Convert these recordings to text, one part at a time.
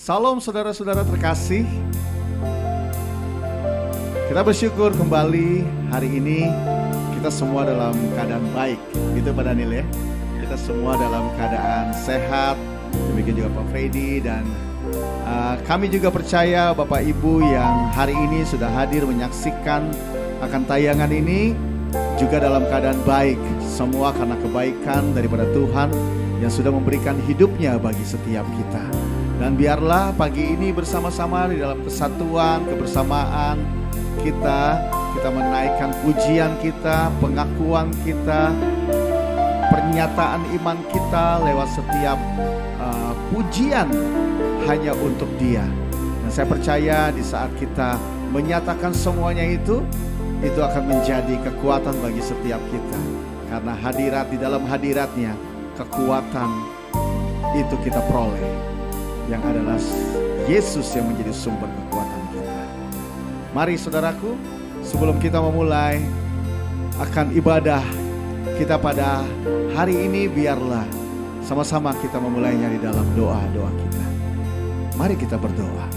Salam saudara-saudara terkasih. Kita bersyukur kembali hari ini kita semua dalam keadaan baik. Gitu Pak Daniel ya. Kita semua dalam keadaan sehat. Demikian juga Pak Freddy dan kami juga percaya Bapak Ibu yang hari ini sudah hadir menyaksikan akan tayangan ini juga dalam keadaan baik. Semua karena kebaikan daripada Tuhan yang sudah memberikan hidupnya bagi setiap kita. Dan biarlah pagi ini bersama-sama di dalam kesatuan, kebersamaan kita menaikkan pujian kita, pengakuan kita, pernyataan iman kita lewat setiap pujian hanya untuk Dia. Dan saya percaya di saat kita menyatakan semuanya itu akan menjadi kekuatan bagi setiap kita. Karena hadirat di dalam hadiratnya, kekuatan itu kita peroleh. Yang adalah Yesus yang menjadi sumber kekuatan kita. Mari saudaraku, sebelum kita memulai akan ibadah kita pada hari ini, biarlah sama-sama kita memulainya di dalam doa-doa kita. Mari kita berdoa.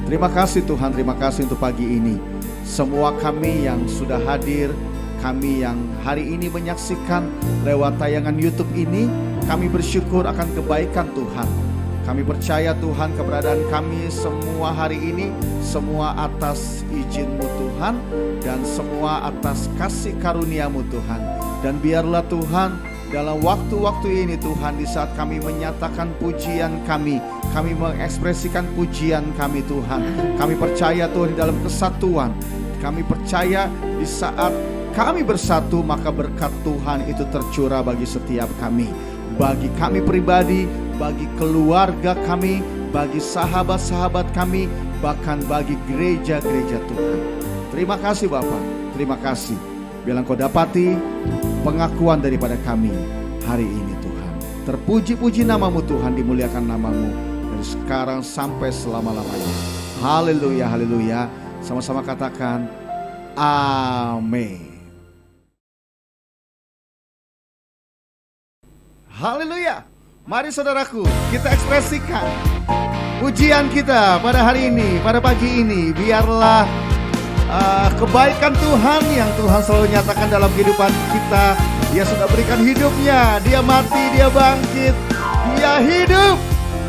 Terima kasih Tuhan, terima kasih untuk pagi ini. Semua kami yang sudah hadir, kami yang hari ini menyaksikan lewat tayangan YouTube ini, kami bersyukur akan kebaikan Tuhan. Kami percaya Tuhan keberadaan kami semua hari ini, semua atas izin-Mu Tuhan, dan semua atas kasih karunia-Mu Tuhan. Dan biarlah Tuhan dalam waktu-waktu ini Tuhan, di saat kami menyatakan pujian kami mengekspresikan pujian kami Tuhan. Kami percaya Tuhan di dalam kesatuan, kami percaya di saat kami bersatu maka berkat Tuhan itu tercurah bagi setiap kami. Bagi kami pribadi, bagi keluarga kami, bagi sahabat-sahabat kami, bahkan bagi gereja-gereja Tuhan. Terima kasih Bapa, terima kasih. Biarlah Engkau dapati pengakuan daripada kami hari ini Tuhan. Terpuji-puji nama-Mu Tuhan, dimuliakan nama-Mu dari sekarang sampai selama-lamanya. Haleluya, haleluya. Sama-sama katakan amin. Haleluya. Mari saudaraku, kita ekspresikan pujian kita pada hari ini, pada pagi ini. Biarlah kebaikan Tuhan yang Tuhan selalu nyatakan dalam kehidupan kita. Dia sudah berikan hidupnya, Dia mati, Dia bangkit, Dia hidup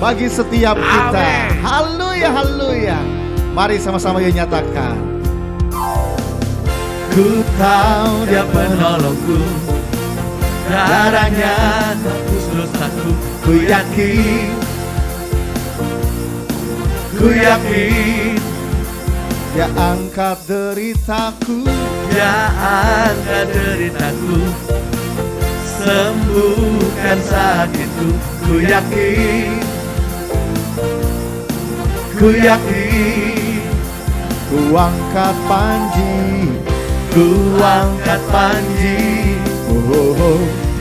bagi setiap kita. Amen. Haleluya, haleluya. Mari sama-sama yuk nyatakan. Ku tahu Dia penolongku, darahnya tebus dosaku. Ku yakin Dia angkat deritaku, Dia angkat deritaku, sembuhkan sakitku. Ku yakin ku angkat panji,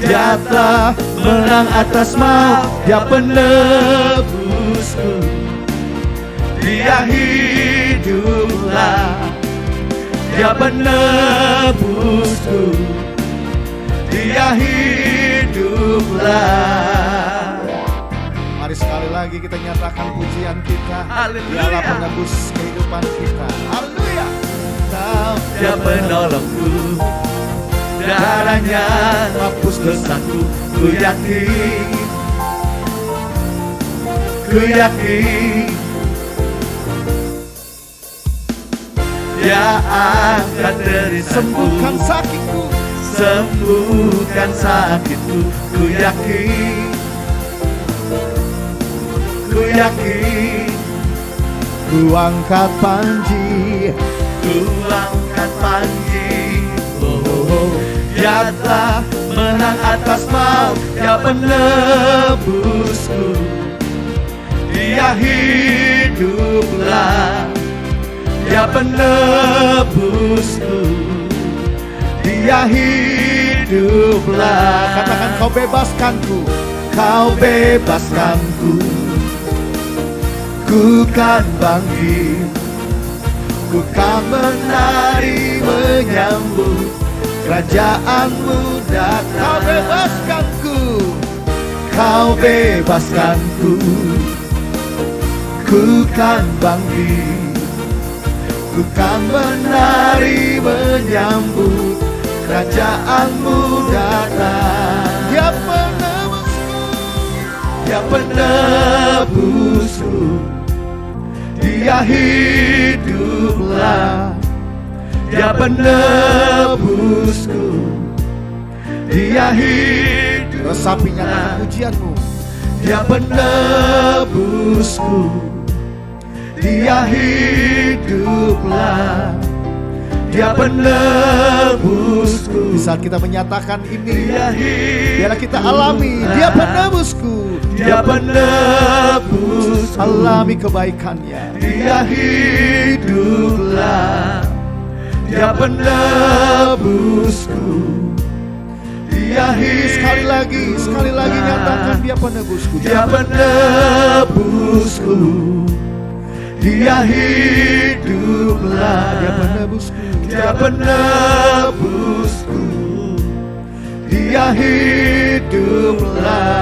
Dia telah menang atas maut, Dia penebusku, Dia hiduplah, Dia penebusku, Dia hiduplah. Mari sekali lagi kita nyatakan pujian kita. Dialah penebus kehidupan kita. Haleluya. Dia penolongku, darahnya hapus dosaku. Ku yakin Dia angkat deritaku, sembuhkan sakitku, Ku yakin ku angkat panji, Dia telah menang atas maut, Dia penebusku, Dia hiduplah, Dia penebusku, Dia hiduplah. Katakan Kau bebaskanku, Kau bebaskanku, ku kan bangkit, ku kan menari menyambut kerajaan-Mu datang. Kau bebaskanku, Kau bebaskanku, ku kan bangkit, ku kan menari menyambut kerajaanmu datang. Dia penebusku, Dia penebusku, Dia hiduplah. Dia penebusku, Dia hidup. resapi nyatakan pujianmu. Dia penebusku, Dia hiduplah. Dia penebusku. Di saat kita menyatakan ini, Dia hidup. biarlah kita alami. Dia penebusku, Dia penebus. alami kebaikannya. Dia hiduplah. Dia penebusku, Dia Sekali hidup. lagi nyatakan dia penebusku. Dia penebusku, Dia hiduplah. Dia penebusku, Dia penebusku, Dia hiduplah.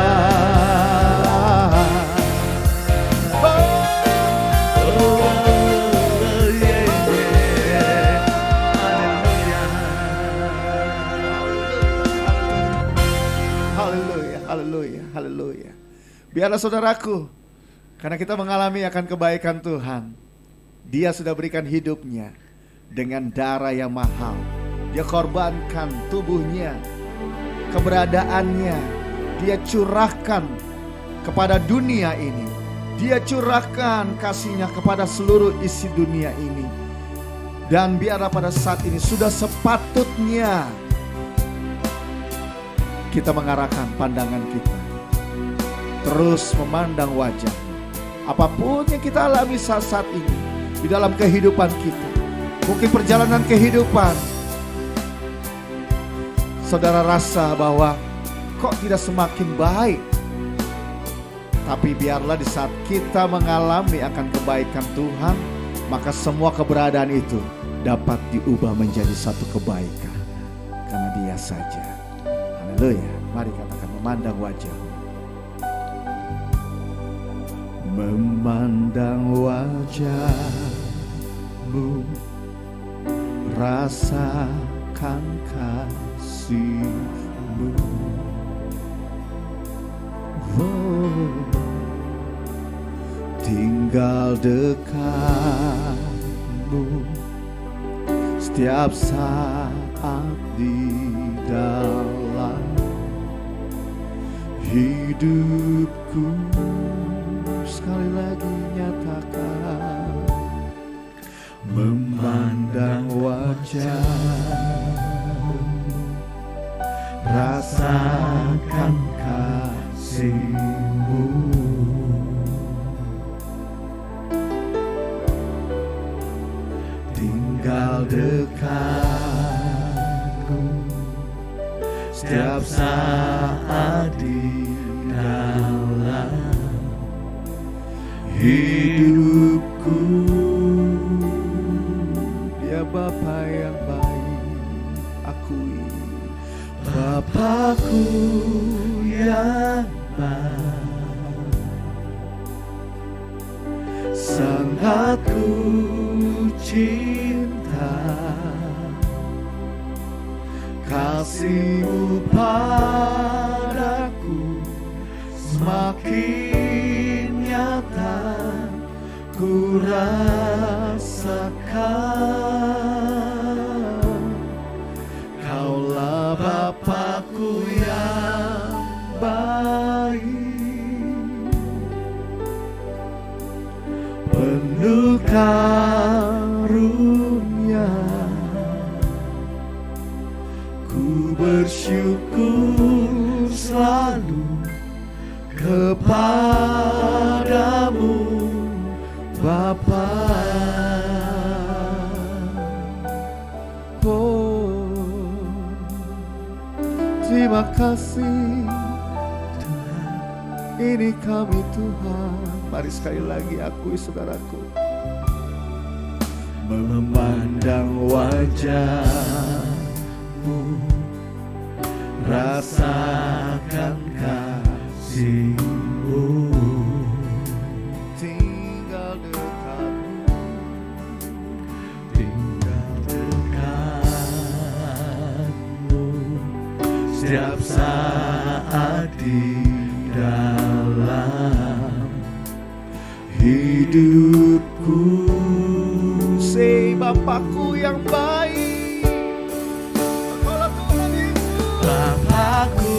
haleluya, haleluya, haleluya. Biarlah saudaraku, karena kita mengalami akan kebaikan Tuhan, Dia sudah berikan hidupnya dengan darah yang mahal. Dia korbankan tubuhnya, keberadaannya, Dia curahkan kepada dunia ini. Dia curahkan kasih-Nya kepada seluruh isi dunia ini. Dan biarlah pada saat ini sudah sepatutnya kita mengarahkan pandangan kita terus memandang wajah. Apapun yang kita alami saat ini di dalam kehidupan kita, mungkin perjalanan kehidupan saudara rasa bahwa kok tidak semakin baik. Tapi biarlah di saat kita mengalami akan kebaikan Tuhan, maka semua keberadaan itu dapat diubah menjadi satu kebaikan karena Dia saja. Haleluya. Mari katakan memandang wajah-Mu. Memandang wajah-Mu, rasakan kasih-Mu. Oh, tinggal dekat-Mu setiap saat di dalam hidupku. Sekali lagi nyatakan, memandang wajah-Mu, rasakan kasih-Mu. Tinggal dekatku setiap saat di dalam hidupku. Dia Bapa yang baik, akui Bapakku yang baik, sangat ku cinta. Kasih-Mu padaku semakin nyata ku rasakan. Kaulah Bapakku yang baik, penuh karunia. Ku bersyukur selalu kepadamu Bapa. Oh, terima kasih Tuhan, ini kami Tuhan. Mari sekali lagi akui saudaraku, memandang wajah-Mu, rasakan kasih-Mu. Tinggal setiap saat di dalam hidupku. Say Bapakku yang baik, Engkaulah Tuhan itu. Bapakku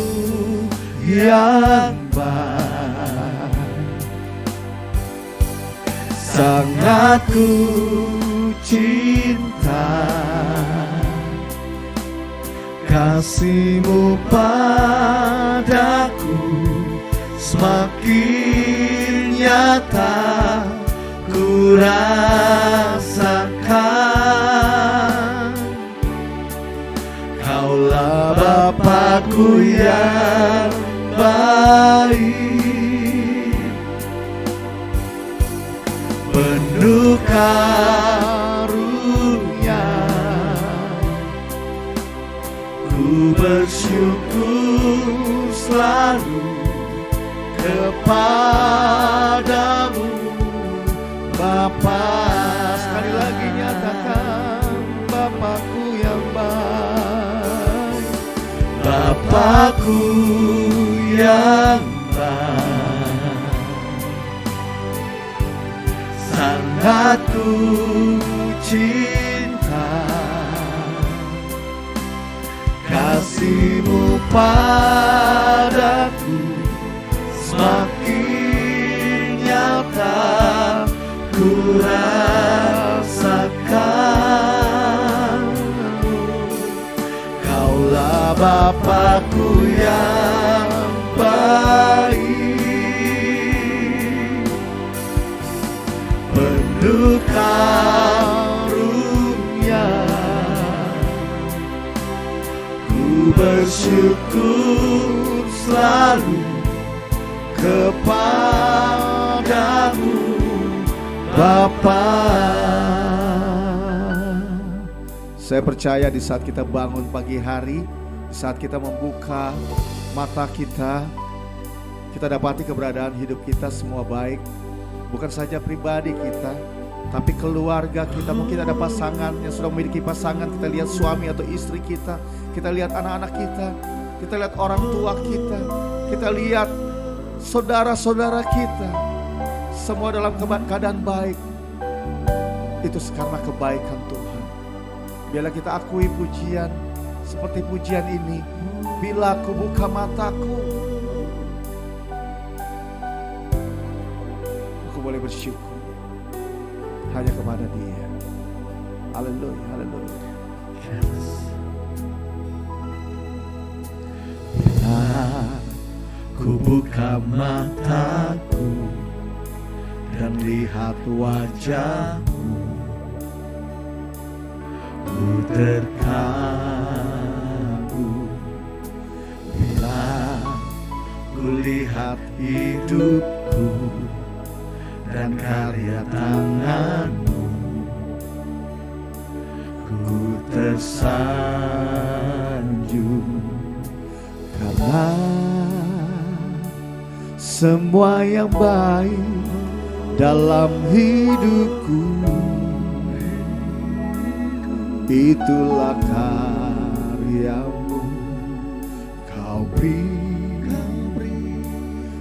yang baik, sangat ku cinta. Kasih-Mu padaku semakin nyata ku rasakan. Kaulah Bapakku yang baik, penuh karunia. Ku bersyukur selalu kepadamu Bapa. Sekali lagi nyatakan Bapakku yang baik, Bapakku yang baik, sangat ku cinta. Kasih-Mu padaku semakin nyata ku rasakan. Kaulah Bapakku yang baik, penuh karunia. Ku bersyukur selalu kepadamu Bapa. Saya percaya di saat kita bangun pagi hari, di saat kita membuka mata kita dapati keberadaan hidup kita semua baik. Bukan saja pribadi kita, tapi keluarga kita. Mungkin ada pasangan yang sudah memiliki pasangan. Kita lihat suami atau istri kita, kita lihat anak-anak kita lihat orang tua kita lihat saudara-saudara kita. Semua dalam keadaan baik. Itu karena kebaikan Tuhan. Biarlah kita akui pujian seperti pujian ini. Bila aku buka mataku, aku boleh bersyukur hanya kepada Dia. Haleluya, haleluya. Bila ku buka mataku dan lihat wajah-Mu, ku terkagum. Bila ku lihat hidupku dan karya tangan-Mu, ku tersanjung. Karena semua yang baik dalam hidupku, itulah karya-Mu. Kau beri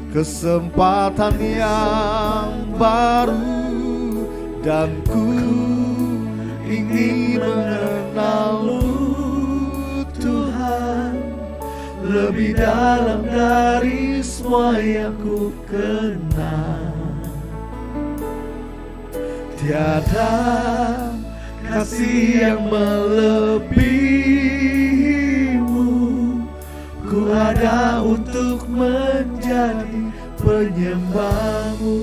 kesempatan yang baru, dan ku ingin mengenal-Mu Tuhan lebih dalam dari semua yang ku kenal. Tiada kasih yang melebihi-Mu. Ku ada untuk menjadi penyembah-Mu.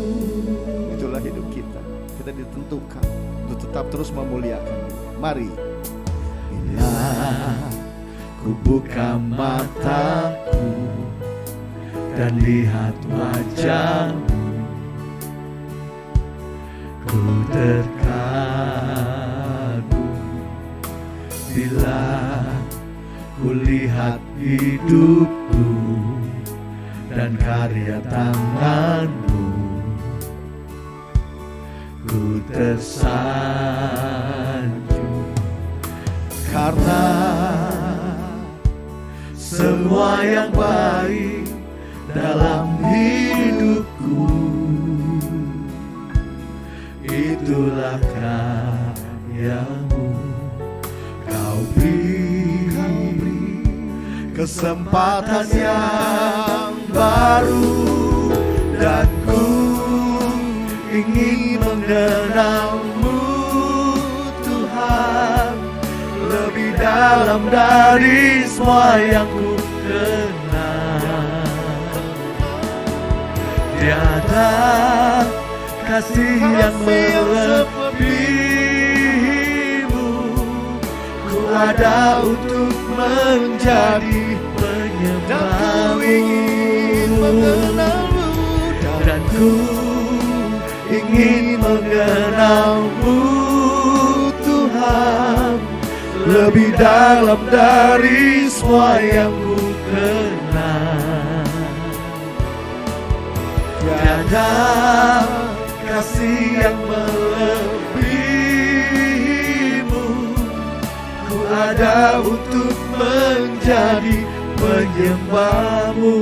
Itulah hidup kita. Kita ditentukan untuk tetap terus memuliakan-Mu. Mari. Bila ku buka mataku dan lihat wajah-Mu, ku terkagum. Bila ku lihat hidupku dan karya tangan-Mu, ku tersanjung. Karena semua yang baik dalam hidupku. Itulah karyamu, kau beri kesempatan yang baru, dan ku ingin mengenalmu Tuhan lebih dalam dari semua yang ku kenal. Tiada kasih yang melebihimu, ku ada untuk menjadi penyembahmu, dan ku ingin mengenalmu Tuhan lebih dalam dari semua yang ku kenal. Tiada kasih yang melebihimu, ku ada untuk menjadi penyembahmu.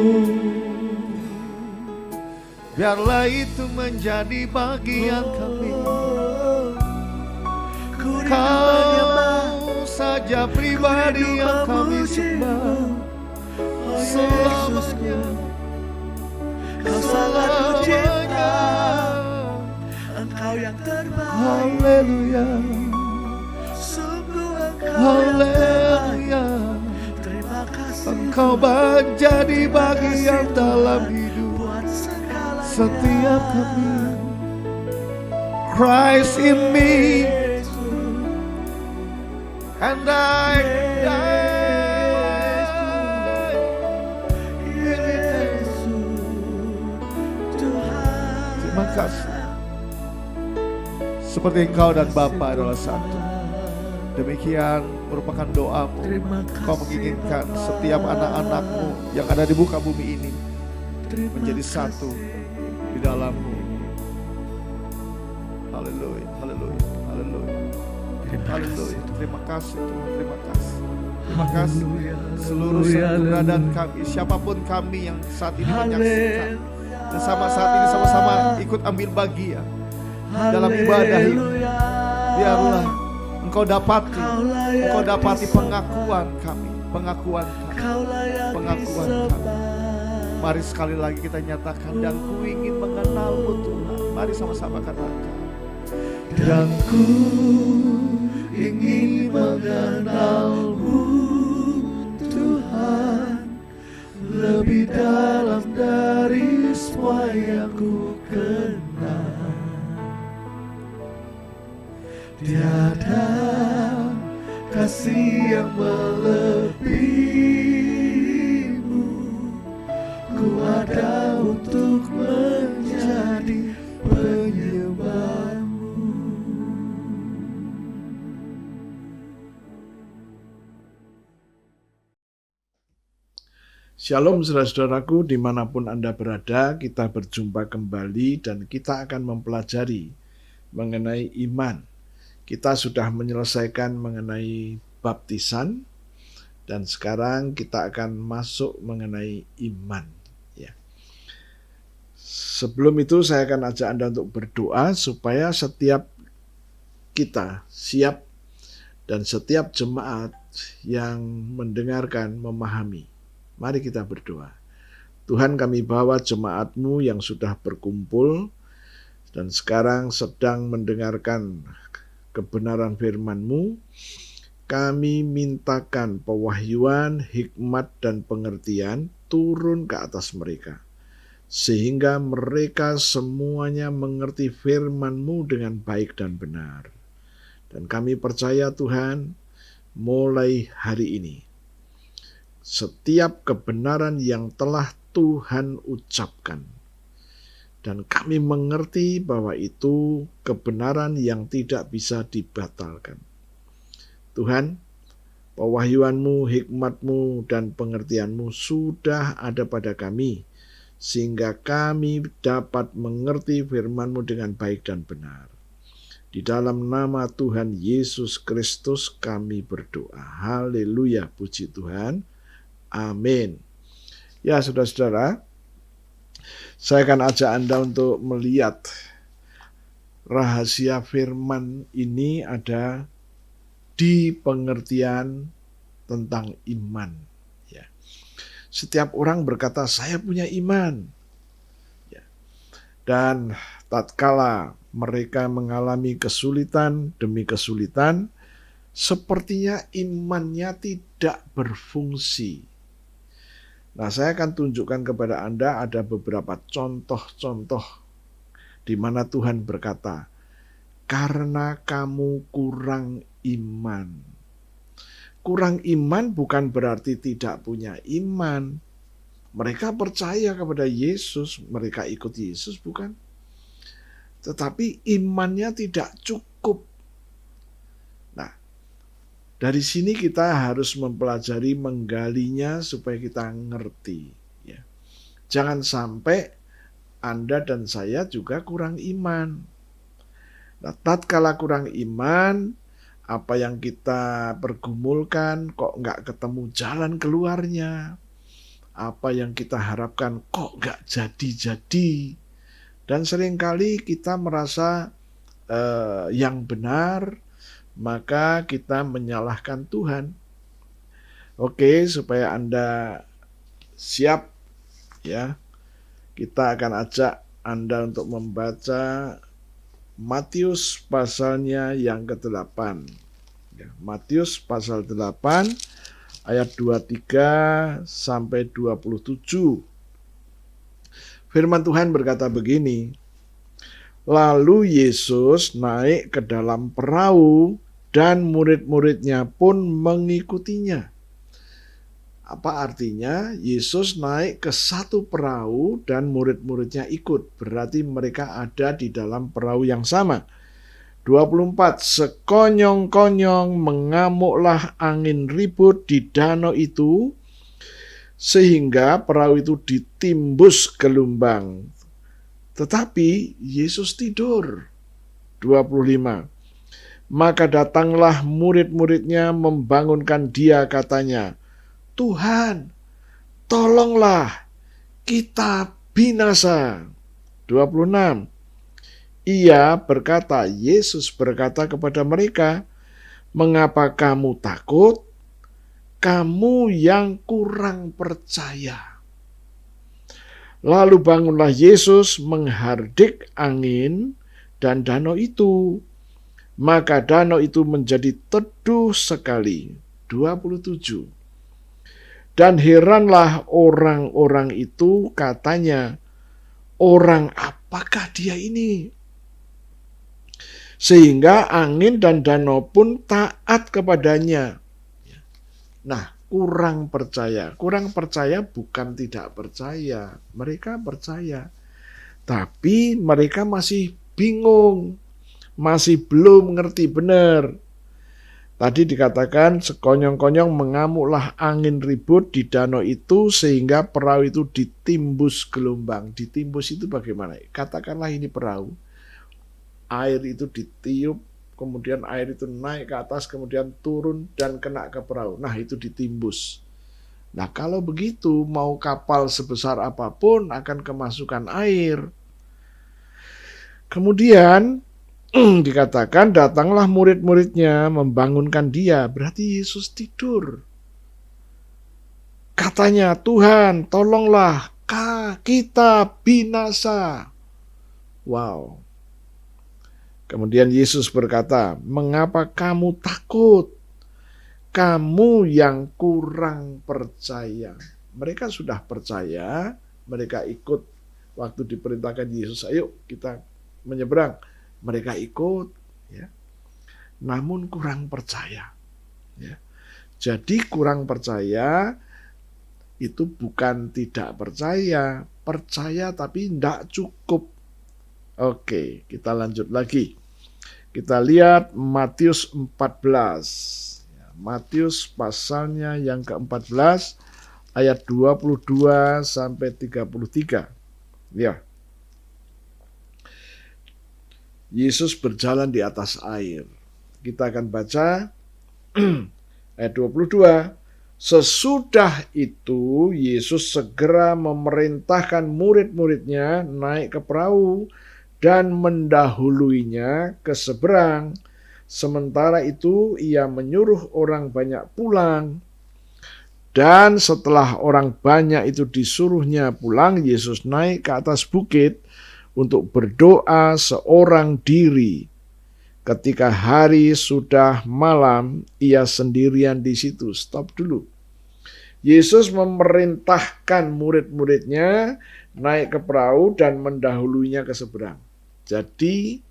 Biarlah itu menjadi bagian kami. Kau saja pribadi yang kami sembah selamanya. Kau sangat tercinta, Engkau yang terbaik. Haleluya, Sungguh Engkau yang haleluya. terbaik. Terima kasih Engkau menjadi bagian dalam hidup buat segala setiap kami. Christ in me, and I Terima kasih. Seperti Engkau dan Bapa adalah satu, demikian merupakan doamu. Kau menginginkan setiap anak-anakmu yang ada di muka bumi ini menjadi satu di dalam-Mu. Haleluya, haleluya, haleluya, haleluya. Terima kasih Tuhan, terima kasih. Terima kasih seluruh keberadaan kami, siapapun kami yang saat ini menyaksikan dan saat ini sama-sama ikut ambil bagian dalam ibadah ini. Biarlah Engkau dapati pengakuan kami. Mari sekali lagi kita nyatakan, dan ku ingin mengenal-Mu Tuhan. Mari sama-sama katakan, dan ku ingin mengenal-Mu Tuhan lebih dalam dari semua yang ku kenal. Tiada kasih yang melebihimu, ku ada untuk menjadi penyembahmu. Shalom saudara-saudaraku, dimanapun Anda berada, kita berjumpa kembali dan kita akan mempelajari mengenai iman. Kita sudah menyelesaikan mengenai baptisan dan sekarang kita akan masuk mengenai iman. Ya. Sebelum itu saya akan ajak Anda untuk berdoa supaya setiap kita siap dan setiap jemaat yang mendengarkan memahami. Mari kita berdoa. Tuhan, kami bawa jemaat-Mu yang sudah berkumpul dan sekarang sedang mendengarkan kebenaran firman-Mu. Kami mintakan pewahyuan, hikmat, dan pengertian turun ke atas mereka, sehingga mereka semuanya mengerti firman-Mu dengan baik dan benar. Dan kami percaya Tuhan, mulai hari ini, setiap kebenaran yang telah Tuhan ucapkan, dan kami mengerti bahwa itu kebenaran yang tidak bisa dibatalkan. Tuhan, pewahyuan-Mu, hikmat-Mu, dan pengertian-Mu sudah ada pada kami, sehingga kami dapat mengerti firman-Mu dengan baik dan benar. Di dalam nama Tuhan Yesus Kristus kami berdoa. Haleluya, puji Tuhan. Amin. Ya, saudara-saudara, saya akan ajak Anda untuk melihat rahasia firman ini ada di pengertian tentang iman. Ya. Setiap orang berkata, saya punya iman. Ya. Dan tatkala mereka mengalami kesulitan demi kesulitan, sepertinya imannya tidak berfungsi. Nah, saya akan tunjukkan kepada Anda ada beberapa contoh-contoh di mana Tuhan berkata, karena kamu kurang iman. Kurang iman bukan berarti tidak punya iman. Mereka percaya kepada Yesus, mereka ikut Yesus bukan? Tetapi imannya tidak cukup. Nah, dari sini kita harus mempelajari, menggalinya supaya kita ngerti. Ya. Jangan sampai Anda dan saya juga kurang iman. Nah, tatkala kurang iman, apa yang kita pergumulkan kok nggak ketemu jalan keluarnya. Apa yang kita harapkan kok nggak jadi-jadi. Dan seringkali kita merasa yang benar, maka kita menyalahkan Tuhan. Oke, supaya Anda siap, ya, kita akan ajak Anda untuk membaca Matius pasalnya yang ke-8. Ya, Matius pasal 8 ayat 23 sampai 27. Firman Tuhan berkata begini, lalu Yesus naik ke dalam perahu dan murid-muridnya pun mengikutinya. Apa artinya? Yesus naik ke satu perahu dan murid-muridnya ikut. Berarti mereka ada di dalam perahu yang sama. 24. Sekonyong-konyong mengamuklah angin ribut di danau itu, sehingga perahu itu ditimbus gelombang. Tetapi Yesus tidur. 25. Maka datanglah murid-muridnya membangunkan dia, katanya, Tuhan, tolonglah, kita binasa. 26. Ia berkata, Yesus berkata kepada mereka, mengapa kamu takut? Kamu yang kurang percaya. Lalu bangunlah Yesus menghardik angin dan danau itu. Maka danau itu menjadi teduh sekali. 27. Dan heranlah orang-orang itu, katanya, orang apakah dia ini? Sehingga angin dan danau pun taat kepadanya. Nah, kurang percaya. Kurang percaya bukan tidak percaya. Mereka percaya. Tapi mereka masih bingung. Masih belum ngerti benar. Tadi dikatakan sekonyong-konyong mengamuklah angin ribut di danau itu sehingga perahu itu ditimbus gelombang. Ditimbus itu bagaimana? Katakanlah ini perahu. Air itu ditiup, kemudian air itu naik ke atas, kemudian turun dan kena ke perahu. Nah, itu ditimbus. Nah, kalau begitu mau kapal sebesar apapun akan kemasukan air. Kemudian dikatakan datanglah murid-muridnya membangunkan dia. Berarti Yesus tidur. Katanya, Tuhan tolonglah, kita binasa. Wow. Kemudian Yesus berkata, mengapa kamu takut? Kamu yang kurang percaya. Mereka sudah percaya, mereka ikut. Waktu diperintahkan Yesus, ayo kita menyeberang. Mereka ikut, ya. Namun kurang percaya. Ya. Jadi kurang percaya itu bukan tidak percaya. Percaya tapi tidak cukup. Oke, kita lanjut lagi. Kita lihat Matius 14. Matius pasalnya yang ke-14 ayat 22 sampai 33. Ya. Yesus berjalan di atas air. Kita akan baca ayat 22. Sesudah itu Yesus segera memerintahkan murid-muridnya naik ke perahu dan mendahuluinya ke seberang. Sementara itu ia menyuruh orang banyak pulang. Dan setelah orang banyak itu disuruhnya pulang, Yesus naik ke atas bukit untuk berdoa seorang diri. Ketika hari sudah malam, ia sendirian di situ. Stop dulu. Yesus memerintahkan murid-muridnya naik ke perahu dan mendahulunya ke seberang. Jadi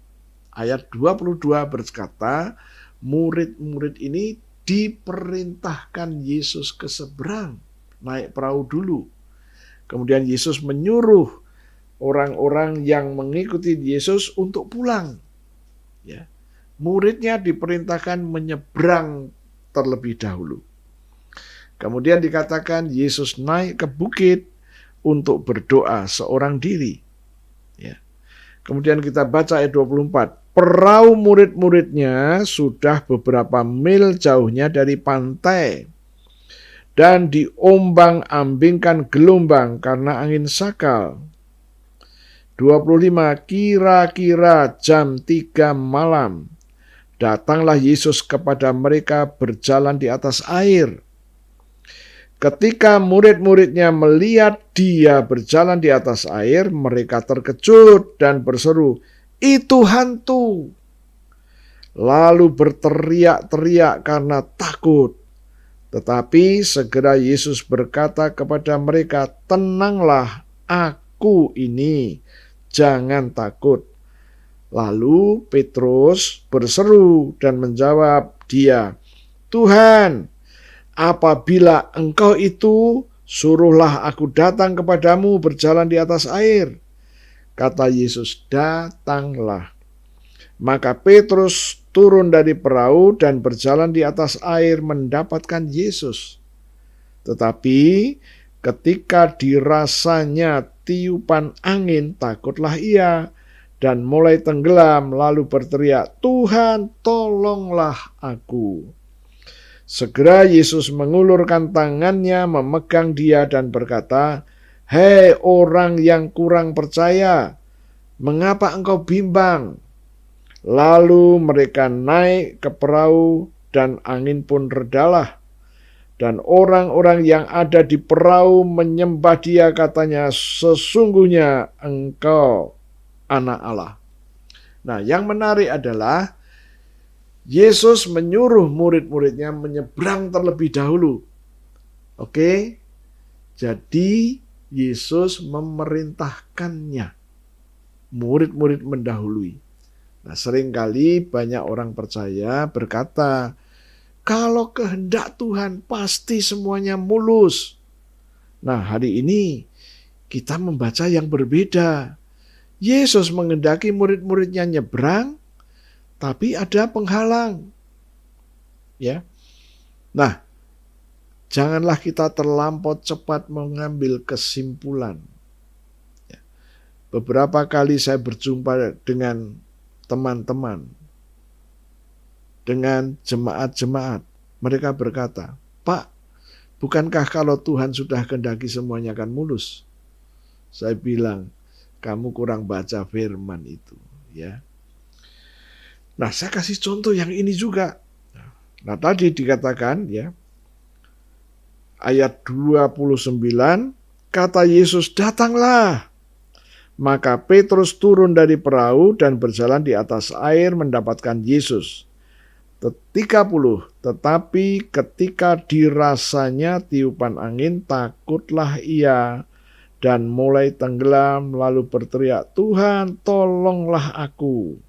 ayat 22 berkata, murid-murid ini diperintahkan Yesus ke seberang, naik perahu dulu. Kemudian Yesus menyuruh orang-orang yang mengikuti Yesus untuk pulang. Ya. Muridnya diperintahkan menyeberang terlebih dahulu. Kemudian dikatakan Yesus naik ke bukit untuk berdoa seorang diri. Ya. Kemudian kita baca ayat 24. Perahu murid-muridnya sudah beberapa mil jauhnya dari pantai dan diombang-ambingkan gelombang karena angin sakal. 25. Kira-kira jam 3 malam. Datanglah Yesus kepada mereka berjalan di atas air. Ketika murid-muridnya melihat dia berjalan di atas air, mereka terkejut dan berseru, "Itu hantu!" Lalu berteriak-teriak karena takut. Tetapi segera Yesus berkata kepada mereka, "Tenanglah, aku ini, jangan takut." Lalu Petrus berseru dan menjawab dia, "Tuhan, apabila Engkau itu, suruhlah aku datang kepadamu berjalan di atas air." Kata Yesus, "Datanglah." Maka Petrus turun dari perahu dan berjalan di atas air mendapatkan Yesus. Tetapi ketika dirasanya tiupan angin, takutlah ia dan mulai tenggelam, lalu berteriak, "Tuhan, tolonglah aku." Segera Yesus mengulurkan tangannya, memegang dia dan berkata, "Hei orang yang kurang percaya, mengapa engkau bimbang?" Lalu mereka naik ke perahu dan angin pun redalah. Dan orang-orang yang ada di perahu menyembah dia, katanya, "Sesungguhnya engkau Anak Allah." Nah, yang menarik adalah Yesus menyuruh murid-muridnya menyeberang terlebih dahulu. Oke? Jadi Yesus memerintahkannya. Murid-murid mendahului. Nah, seringkali banyak orang percaya berkata, kalau kehendak Tuhan pasti semuanya mulus. Nah, hari ini kita membaca yang berbeda. Yesus menghendaki murid-muridnya nyebrang, tapi ada penghalang. Ya. Nah, janganlah kita terlampau cepat mengambil kesimpulan. Ya. Beberapa kali saya berjumpa dengan teman-teman, dengan jemaat-jemaat. Mereka berkata, "Pak, bukankah kalau Tuhan sudah kehendaki semuanya akan mulus?" Saya bilang, kamu kurang baca firman itu, ya. Nah, saya kasih contoh yang ini juga. Nah, tadi dikatakan, ya, ayat 29, kata Yesus, "Datanglah." Maka Petrus turun dari perahu dan berjalan di atas air mendapatkan Yesus. 30, tetapi ketika dirasanya tiupan angin, takutlah ia dan mulai tenggelam, lalu berteriak, "Tuhan, tolonglah aku."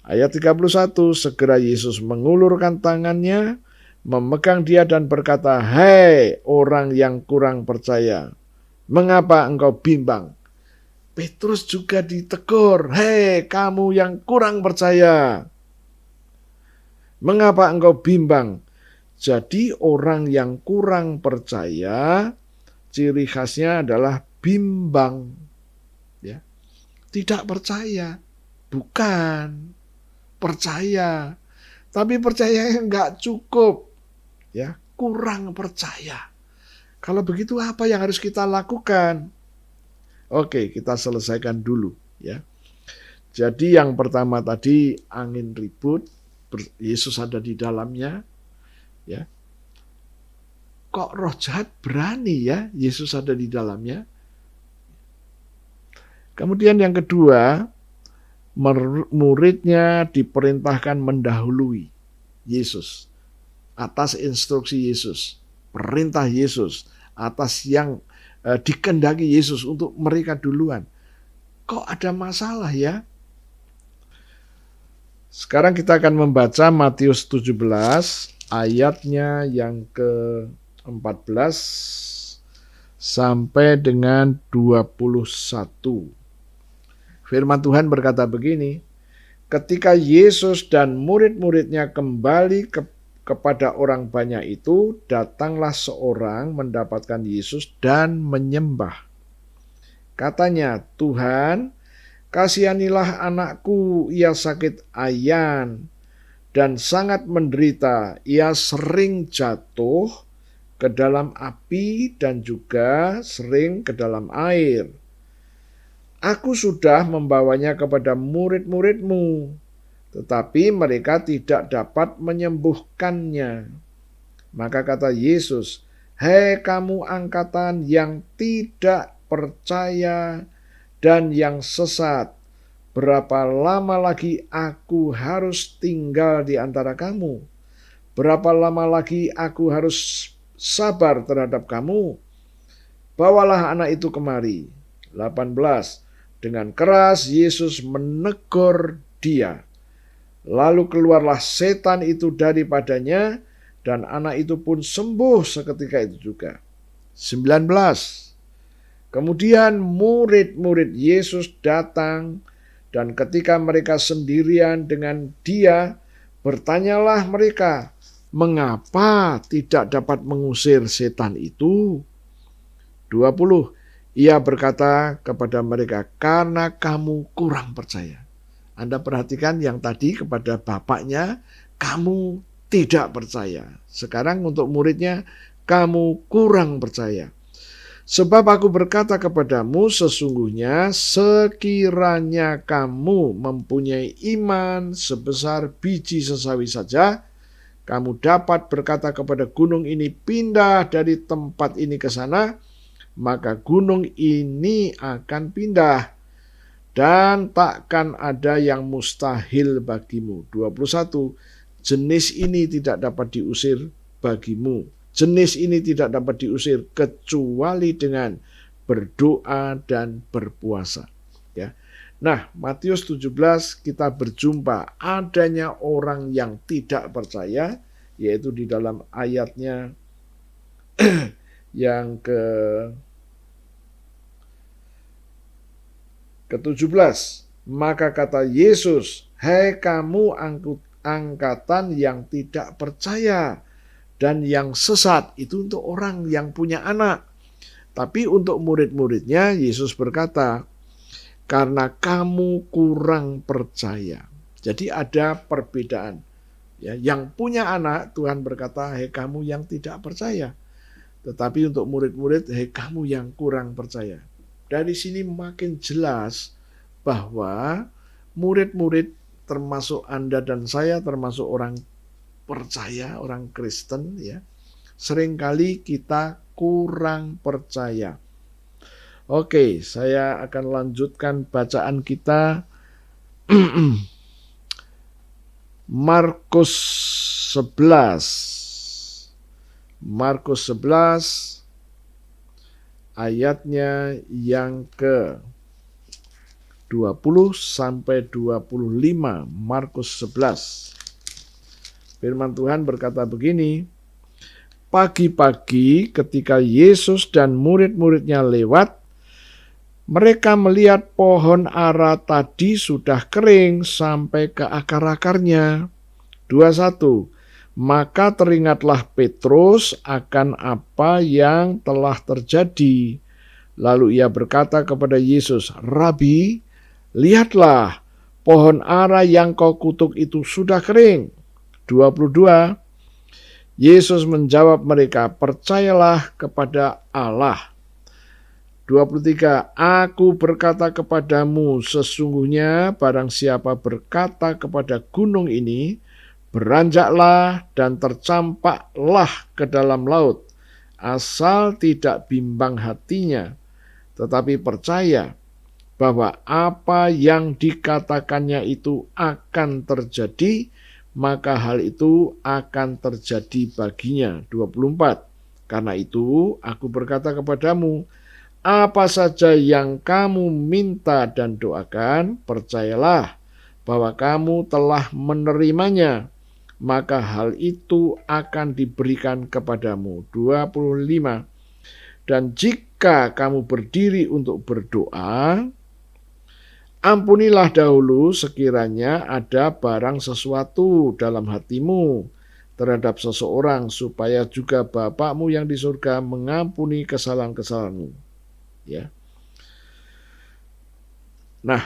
Ayat 31, segera Yesus mengulurkan tangannya, memegang dia dan berkata, "Hei orang yang kurang percaya, mengapa engkau bimbang?" Petrus juga ditegur, "Hei kamu yang kurang percaya, mengapa engkau bimbang?" Jadi orang yang kurang percaya, ciri khasnya adalah bimbang, ya. Tidak percaya, bukan percaya, tapi percayanya enggak cukup, ya. kurang percaya. Kalau begitu apa yang harus kita lakukan? Oke, kita selesaikan dulu ya. Jadi yang pertama tadi angin ribut, Yesus ada di dalamnya ya. Kok roh jahat berani ya Yesus ada di dalamnya? Kemudian yang kedua, muridnya diperintahkan mendahului Yesus atas instruksi Yesus, perintah Yesus, atas yang dikehendaki Yesus untuk mereka duluan. Kok ada masalah ya? Sekarang kita akan membaca Matius 17 ayatnya yang ke-14 sampai dengan 21. Firman Tuhan berkata begini, ketika Yesus dan murid-muridnya kembali kepada orang banyak itu, datanglah seorang mendapatkan Yesus dan menyembah. Katanya, Tuhan, kasihanilah anakku, ia sakit ayan dan sangat menderita. Ia sering jatuh ke dalam api dan juga sering ke dalam air. Aku sudah membawanya kepada murid-muridmu, tetapi mereka tidak dapat menyembuhkannya. Maka kata Yesus, hei kamu angkatan yang tidak percaya dan yang sesat, berapa lama lagi aku harus tinggal di antara kamu? Berapa lama lagi aku harus sabar terhadap kamu? Bawalah anak itu kemari. 18. Dengan keras Yesus menegur dia. Lalu keluarlah setan itu daripadanya dan anak itu pun sembuh seketika itu juga. 19. Kemudian murid-murid Yesus datang dan ketika mereka sendirian dengan dia, bertanyalah mereka, mengapa tidak dapat mengusir setan itu? 20. Ia berkata kepada mereka, karena kamu kurang percaya. Anda perhatikan yang tadi kepada bapaknya, kamu tidak percaya. Sekarang untuk muridnya, kamu kurang percaya. Sebab aku berkata kepadamu, sesungguhnya sekiranya kamu mempunyai iman sebesar biji sesawi saja, kamu dapat berkata kepada gunung ini, pindah dari tempat ini ke sana, maka gunung ini akan pindah dan takkan ada yang mustahil bagimu. 21. Jenis ini tidak dapat diusir bagimu. Jenis ini tidak dapat diusir kecuali dengan berdoa dan berpuasa. Ya. Nah, Matius 17 kita berjumpa adanya orang yang tidak percaya, yaitu di dalam ayatnya yang ke-17. Maka kata Yesus, hei kamu angkatan yang tidak percaya dan yang sesat. Itu untuk orang yang punya anak. Tapi untuk murid-muridnya Yesus berkata, karena kamu kurang percaya. Jadi ada perbedaan. Ya, yang punya anak, Tuhan berkata, hei kamu yang tidak percaya. Tetapi untuk murid-murid, hei kamu yang kurang percaya. Dari sini makin jelas bahwa murid-murid termasuk Anda dan saya, termasuk orang percaya, orang Kristen, ya, seringkali kita kurang percaya. Oke, saya akan lanjutkan bacaan kita. Markus 11. Markus 11 ayatnya yang ke-20 sampai 25. Markus 11. Firman Tuhan berkata begini, pagi-pagi ketika Yesus dan murid-muridnya lewat, mereka melihat pohon ara tadi sudah kering sampai ke akar-akarnya. 21. Maka teringatlah Petrus akan apa yang telah terjadi. Lalu ia berkata kepada Yesus, Rabi, lihatlah, pohon ara yang kau kutuk itu sudah kering. 22. Yesus menjawab mereka, percayalah kepada Allah. 23, aku berkata kepadamu, sesungguhnya barang siapa berkata kepada gunung ini, beranjaklah dan tercampaklah ke dalam laut, asal tidak bimbang hatinya, tetapi percaya bahwa apa yang dikatakannya itu akan terjadi, maka hal itu akan terjadi baginya. 24, karena itu aku berkata kepadamu, apa saja yang kamu minta dan doakan, percayalah bahwa kamu telah menerimanya, maka hal itu akan diberikan kepadamu. 25, dan jika kamu berdiri untuk berdoa, ampunilah dahulu sekiranya ada barang sesuatu dalam hatimu terhadap seseorang, supaya juga Bapakmu yang di surga mengampuni kesalahan-kesalahanmu. Ya. Nah,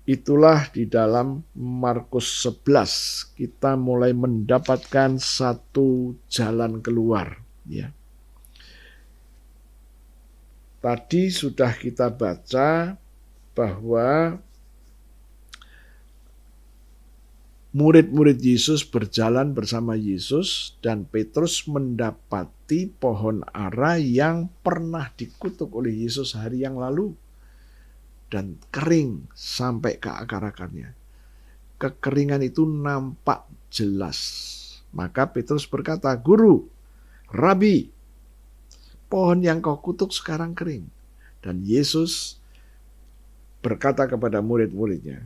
itulah di dalam Markus 11 kita mulai mendapatkan satu jalan keluar. Ya. Tadi sudah kita baca bahwa murid-murid Yesus berjalan bersama Yesus dan Petrus mendapati pohon ara yang pernah dikutuk oleh Yesus hari yang lalu dan kering sampai ke akar-akarnya. Kekeringan itu nampak jelas. Maka Petrus berkata, Guru, Rabi, pohon yang kau kutuk sekarang kering. Dan Yesus berkata kepada murid-muridnya,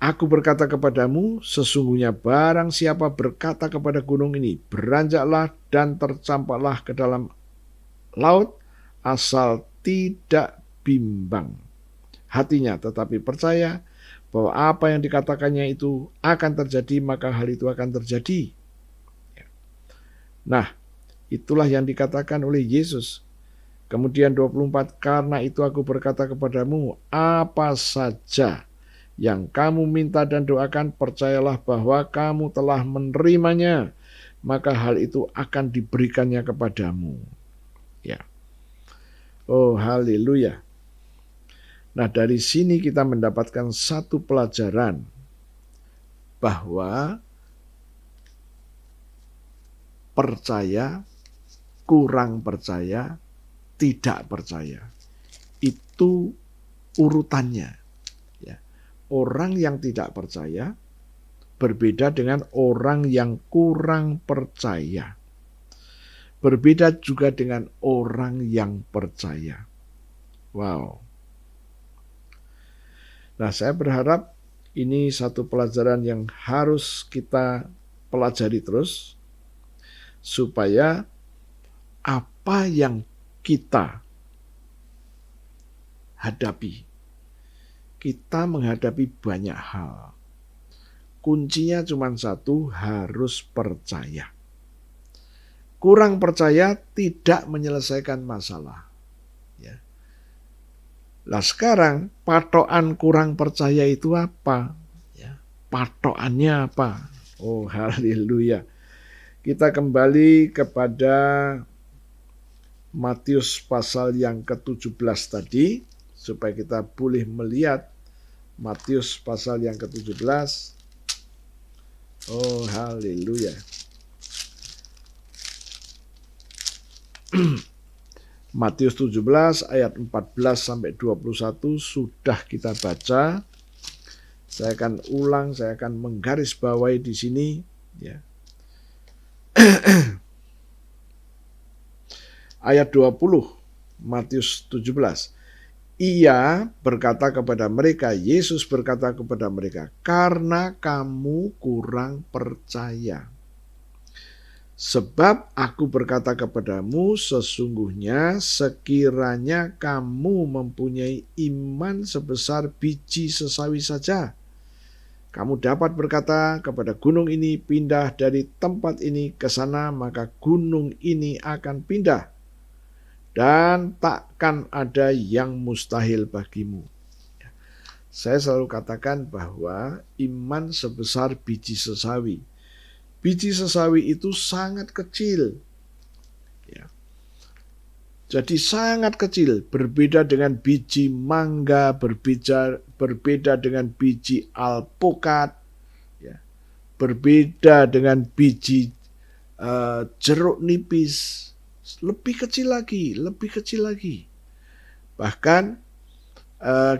aku berkata kepadamu, sesungguhnya barang siapa berkata kepada gunung ini, beranjaklah dan tercampaklah ke dalam laut, asal tidak bimbang hatinya, tetapi percaya bahwa apa yang dikatakannya itu akan terjadi, maka hal itu akan terjadi. Nah, itulah yang dikatakan oleh Yesus. Kemudian 24, karena itu aku berkata kepadamu, apa saja yang kamu minta dan doakan, percayalah bahwa kamu telah menerimanya, maka hal itu akan diberikannya kepadamu. Ya. Oh, haleluya. Nah, dari sini kita mendapatkan satu pelajaran bahwa percaya, kurang percaya, tidak percaya, itu urutannya. Orang yang tidak percaya berbeda dengan orang yang kurang percaya. Berbeda juga dengan orang yang percaya. Wow. Nah, saya berharap ini satu pelajaran yang harus kita pelajari terus, supaya apa yang kita hadapi, kita menghadapi banyak hal. Kuncinya cuma satu, harus percaya. Kurang percaya tidak menyelesaikan masalah. Ya. Nah, sekarang patokan kurang percaya itu apa? Ya. Patokannya apa? Oh, haleluya. Kita kembali kepada Matius pasal yang ke-17 tadi, supaya kita boleh melihat Matius pasal yang ke-17. Oh, haleluya. Matius 17 ayat 14 sampai 21 sudah kita baca. Saya akan ulang, saya akan menggarisbawahi di sini, ya. Ayat 20 Matius 17. Ia berkata kepada mereka, Yesus berkata kepada mereka, karena kamu kurang percaya. Sebab aku berkata kepadamu, sesungguhnya sekiranya kamu mempunyai iman sebesar biji sesawi saja, kamu dapat berkata kepada gunung ini, pindah dari tempat ini ke sana, maka gunung ini akan pindah. Dan takkan ada yang mustahil bagimu. Saya selalu katakan bahwa iman sebesar biji sesawi. Biji sesawi itu sangat kecil. Ya. Jadi sangat kecil, berbeda dengan biji mangga, berbeda dengan biji alpukat, ya. Berbeda dengan biji jeruk nipis, lebih kecil lagi. Bahkan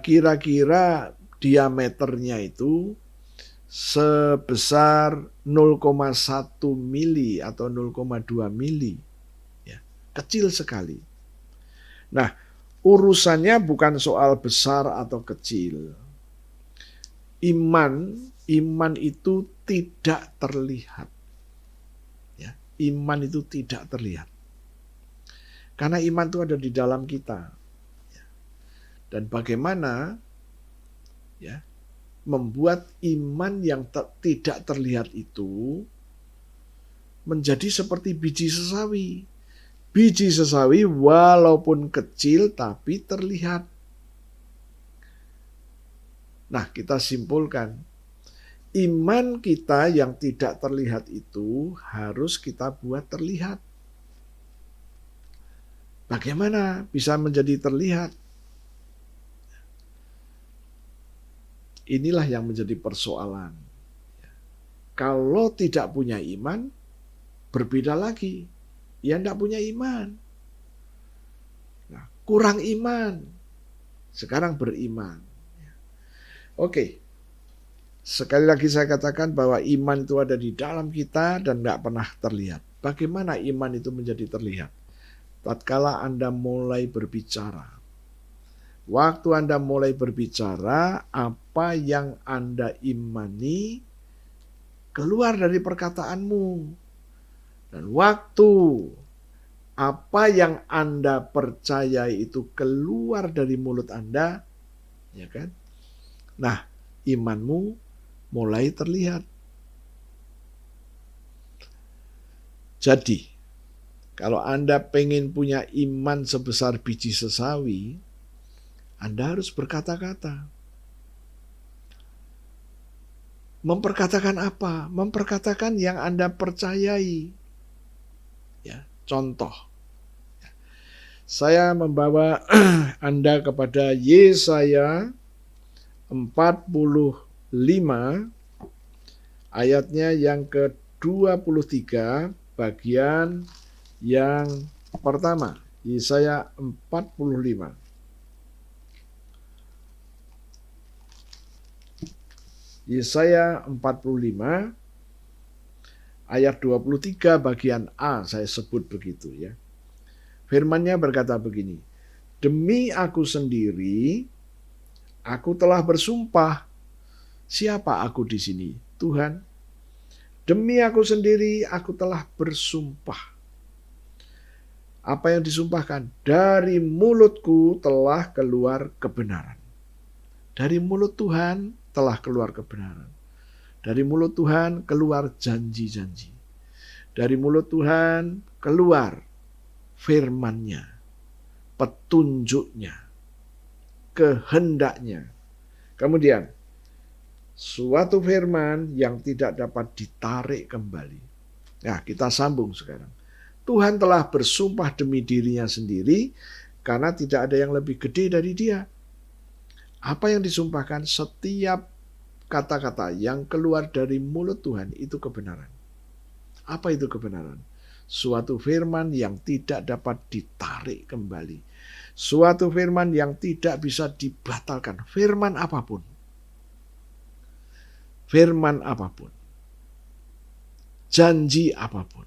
kira-kira diameternya itu sebesar 0,1 mili atau 0,2 mili. Ya, kecil sekali. Nah, urusannya bukan soal besar atau kecil. Iman itu tidak terlihat. Ya, iman itu tidak terlihat. Karena iman itu ada di dalam kita. Dan bagaimana ya membuat iman yang tidak terlihat itu menjadi seperti biji sesawi. Biji sesawi walaupun kecil tapi terlihat. Nah, kita simpulkan. Iman kita yang tidak terlihat itu harus kita buat terlihat. Bagaimana bisa menjadi terlihat? Inilah yang menjadi persoalan. Kalau tidak punya iman, berbeda lagi. Ya tidak punya iman. Nah, kurang iman. Sekarang beriman. Oke. Sekali lagi saya katakan bahwa iman itu ada di dalam kita dan tidak pernah terlihat. Bagaimana iman itu menjadi terlihat? Tatkala Anda mulai berbicara. Waktu Anda mulai berbicara, apa yang Anda imani keluar dari perkataanmu. Dan waktu apa yang Anda percayai itu keluar dari mulut Anda, ya kan? Nah, imanmu mulai terlihat. Jadi, kalau Anda pengen punya iman sebesar biji sesawi, Anda harus berkata-kata. Memperkatakan apa? Memperkatakan yang Anda percayai. Ya, contoh. Saya membawa Anda kepada Yesaya 45 ayatnya yang ke-23 bagian yang pertama. Yesaya 45. Yesaya 45 ayat 23 bagian A, saya sebut begitu ya. Firman-Nya berkata begini, demi aku sendiri, aku telah bersumpah. Siapa aku di sini? Tuhan. Demi aku sendiri, aku telah bersumpah. Apa yang disumpahkan? Dari mulutku telah keluar kebenaran. Dari mulut Tuhan telah keluar kebenaran. Dari mulut Tuhan keluar janji-janji. Dari mulut Tuhan keluar firman-Nya, petunjuk-Nya, kehendak-Nya. Kemudian, suatu firman yang tidak dapat ditarik kembali. Nah, kita sambung sekarang. Tuhan telah bersumpah demi dirinya sendiri karena tidak ada yang lebih gede dari Dia. Apa yang disumpahkan? Setiap kata-kata yang keluar dari mulut Tuhan itu kebenaran. Apa itu kebenaran? Suatu firman yang tidak dapat ditarik kembali. Suatu firman yang tidak bisa dibatalkan. Firman apapun. Firman apapun. Janji apapun.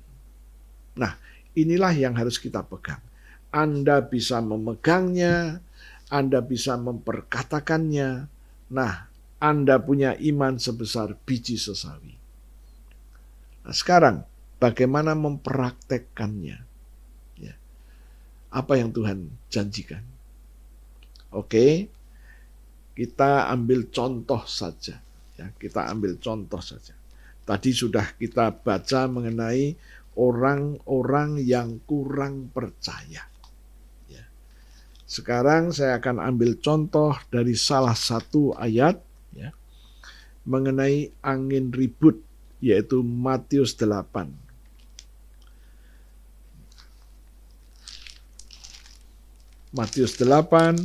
Nah, inilah yang harus kita pegang. Anda bisa memegangnya, Anda bisa memperkatakannya. Nah, Anda punya iman sebesar biji sesawi. Nah, sekarang bagaimana mempraktekkannya? Ya. Apa yang Tuhan janjikan? Oke, kita ambil contoh saja. Ya, kita ambil contoh saja. Tadi sudah kita baca mengenai orang-orang yang kurang percaya. Ya. Sekarang saya akan ambil contoh dari salah satu ayat ya, mengenai angin ribut yaitu Matius 8. Matius 8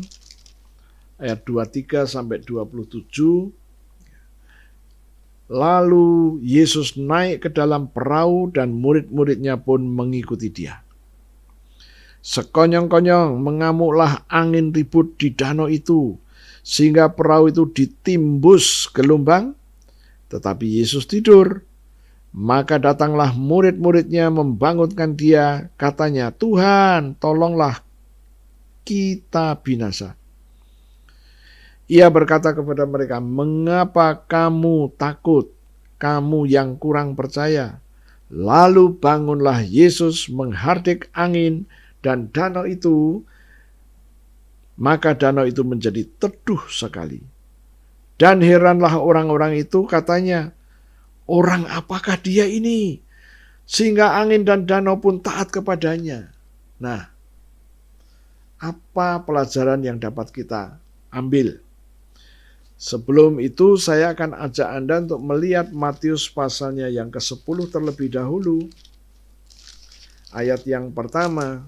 ayat 23 sampai 27. Lalu Yesus naik ke dalam perahu dan murid-muridnya pun mengikuti dia. Sekonyong-konyong mengamuklah angin ribut di danau itu, sehingga perahu itu ditimbus gelombang, tetapi Yesus tidur. Maka datanglah murid-muridnya membangunkan dia, katanya, "Tuhan, tolonglah, kita binasa." Ia berkata kepada mereka, "Mengapa kamu takut, kamu yang kurang percaya?" Lalu bangunlah Yesus menghardik angin dan danau itu, maka danau itu menjadi teduh sekali. Dan heranlah orang-orang itu, katanya, "Orang apakah dia ini, sehingga angin dan danau pun taat kepadanya?" Nah, apa pelajaran yang dapat kita ambil? Sebelum itu saya akan ajak Anda untuk melihat Matius pasalnya yang ke-10 terlebih dahulu. Ayat yang pertama,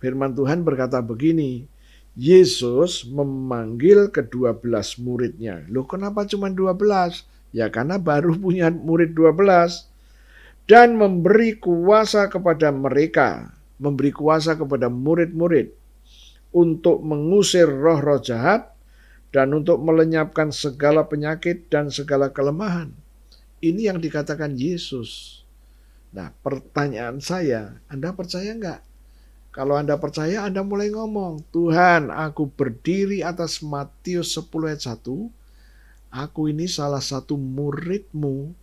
firman Tuhan berkata begini, Yesus memanggil ke-12 muridnya. Loh, kenapa cuma 12? Ya karena baru punya murid 12. Dan memberi kuasa kepada mereka, memberi kuasa kepada murid-murid untuk mengusir roh-roh jahat dan untuk melenyapkan segala penyakit dan segala kelemahan. Ini yang dikatakan Yesus. Nah, pertanyaan saya, Anda percaya enggak? Kalau Anda percaya, Anda mulai ngomong, "Tuhan, aku berdiri atas Matius 10 ayat 1, aku ini salah satu murid-Mu,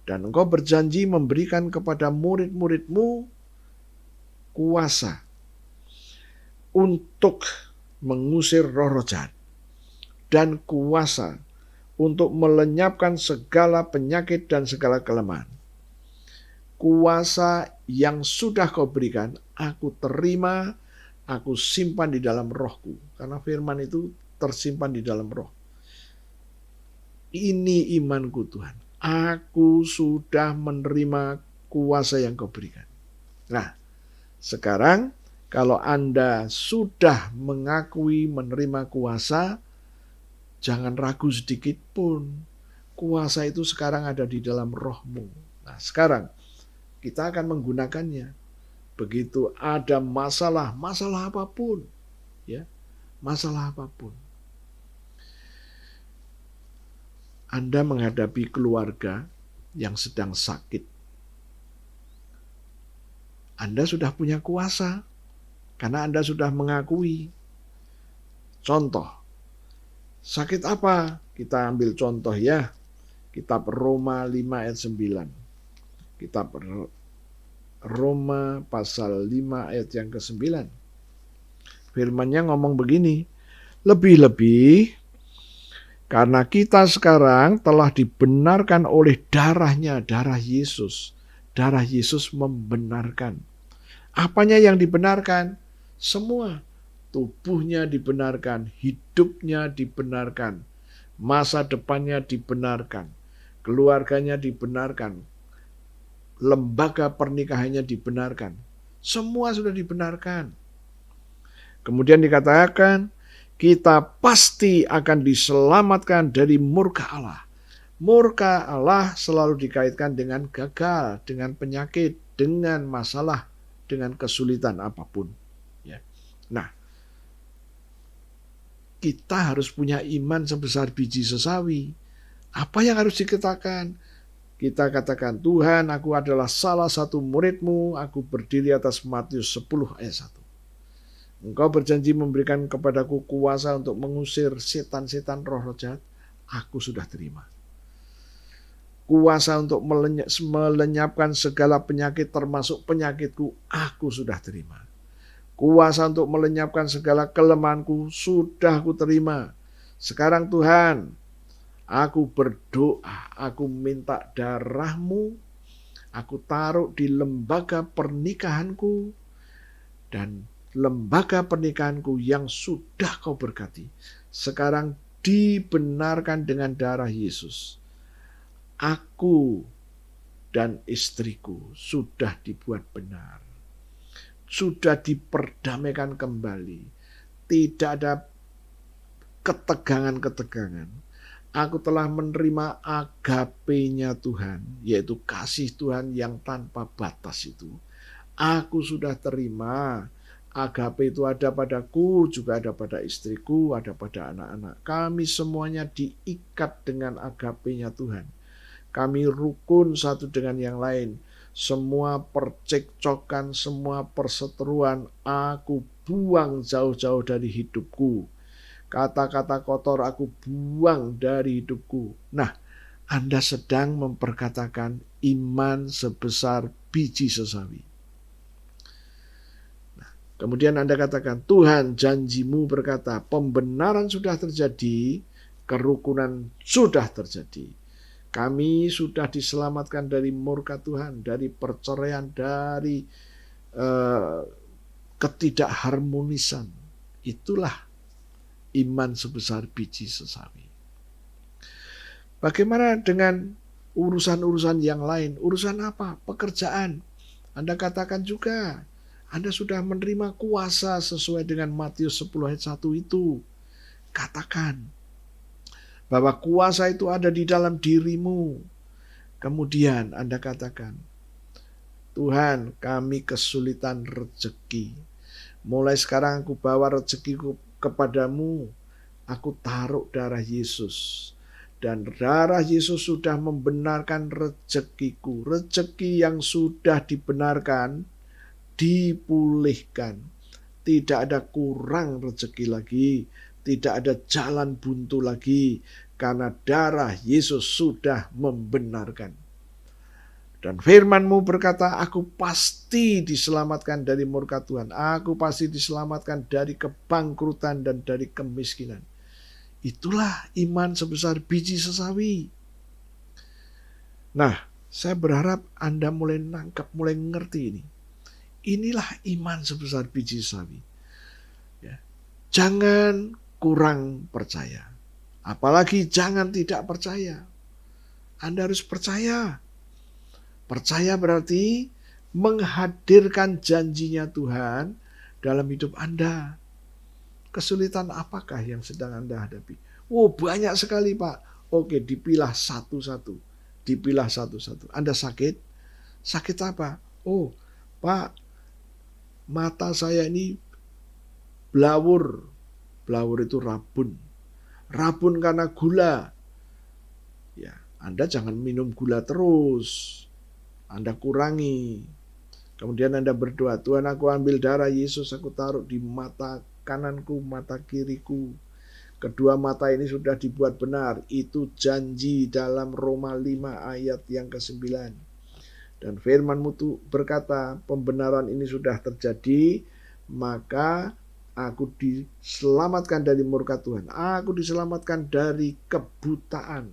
dan Engkau berjanji memberikan kepada murid-murid-Mu kuasa untuk mengusir roh-roh jahat dan kuasa untuk melenyapkan segala penyakit dan segala kelemahan. Kuasa yang sudah Kau berikan, aku terima, aku simpan di dalam rohku." Karena firman itu tersimpan di dalam roh. Ini imanku Tuhan. Aku sudah menerima kuasa yang Kau berikan. Nah, sekarang kalau Anda sudah mengakui menerima kuasa, jangan ragu sedikit pun. Kuasa itu sekarang ada di dalam rohmu. Nah, sekarang kita akan menggunakannya. Begitu ada masalah apapun, ya, masalah apapun. Anda menghadapi keluarga yang sedang sakit. Anda sudah punya kuasa karena Anda sudah mengakui. Contoh, sakit apa? Kita ambil contoh ya. Kitab Roma 5 ayat 9. Kitab Roma pasal 5 ayat yang ke-9. Firman-Nya ngomong begini, "Lebih-lebih karena kita sekarang telah dibenarkan oleh darahnya, darah Yesus." Darah Yesus membenarkan. Apanya yang dibenarkan? Semua. Tubuhnya dibenarkan, hidupnya dibenarkan, masa depannya dibenarkan, keluarganya dibenarkan, lembaga pernikahannya dibenarkan. Semua sudah dibenarkan. Kemudian dikatakan, kita pasti akan diselamatkan dari murka Allah. Murka Allah selalu dikaitkan dengan gagal, dengan penyakit, dengan masalah, dengan kesulitan apapun. Ya. Nah, kita harus punya iman sebesar biji sesawi. Apa yang harus dikatakan? Kita katakan, "Tuhan, aku adalah salah satu murid-Mu, aku berdiri atas Matius 10 ayat 1. Engkau berjanji memberikan kepadaku kuasa untuk mengusir setan-setan roh-roh jahat, aku sudah terima. Kuasa untuk melenyapkan segala penyakit termasuk penyakitku, aku sudah terima. Kuasa untuk melenyapkan segala kelemahanku, sudah aku terima. Sekarang Tuhan, aku berdoa, aku minta darah-Mu, aku taruh di lembaga pernikahanku, dan lembaga pernikahanku yang sudah Kau berkati, sekarang dibenarkan dengan darah Yesus. Aku dan istriku sudah dibuat benar. Sudah diperdamaikan kembali. Tidak ada ketegangan-ketegangan. Aku telah menerima agape-nya Tuhan, yaitu kasih Tuhan yang tanpa batas itu. Aku sudah terima. Agape itu ada padaku, juga ada pada istriku, ada pada anak-anak. Kami semuanya diikat dengan agape-nya Tuhan. Kami rukun satu dengan yang lain. Semua percekcokan, semua perseteruan, aku buang jauh-jauh dari hidupku. Kata-kata kotor aku buang dari hidupku. Nah, Anda sedang memperkatakan iman sebesar biji sesawi. Nah, kemudian Anda katakan, Tuhan, janjimu berkata, pembenaran sudah terjadi, kerukunan sudah terjadi. Kami sudah diselamatkan dari murka Tuhan, dari perceraian, dari ketidakharmonisan. Itulah iman sebesar biji sesawi. Bagaimana dengan urusan-urusan yang lain? Urusan apa? Pekerjaan. Anda katakan juga, Anda sudah menerima kuasa sesuai dengan Matius 10 ayat 1 itu. Katakan bahwa kuasa itu ada di dalam dirimu. Kemudian Anda katakan, Tuhan, kami kesulitan rezeki. Mulai sekarang aku bawa rezekiku kepadamu. Aku taruh darah Yesus. Dan darah Yesus sudah membenarkan rezekiku. Rezeki yang sudah dibenarkan, dipulihkan. Tidak ada kurang rezeki lagi. Tidak ada jalan buntu lagi, karena darah Yesus sudah membenarkan. Dan firman-Mu berkata, aku pasti diselamatkan dari murka Tuhan. Aku pasti diselamatkan dari kebangkrutan dan dari kemiskinan. Itulah iman sebesar biji sesawi. Nah, saya berharap Anda mulai nangkap, mulai ngerti ini. Inilah iman sebesar biji sesawi. Ya. Jangan kurang percaya. Apalagi jangan tidak percaya. Anda harus percaya. Percaya berarti menghadirkan janjinya Tuhan dalam hidup Anda. Kesulitan apakah yang sedang Anda hadapi? Oh, banyak sekali, Pak. Oke, dipilah satu-satu. Dipilah satu-satu. Anda sakit? Sakit apa? Oh, Pak, mata saya ini blawur. Blawur itu rabun. Rabun karena gula. Ya, Anda jangan minum gula terus. Anda kurangi. Kemudian Anda berdoa, Tuhan, aku ambil darah Yesus, aku taruh di mata kananku, mata kiriku. Kedua mata ini sudah dibuat benar. Itu janji dalam Roma 5 ayat yang ke-9. Dan firman-Mu berkata, pembenaran ini sudah terjadi, maka aku diselamatkan dari murka Tuhan. Aku diselamatkan dari kebutaan.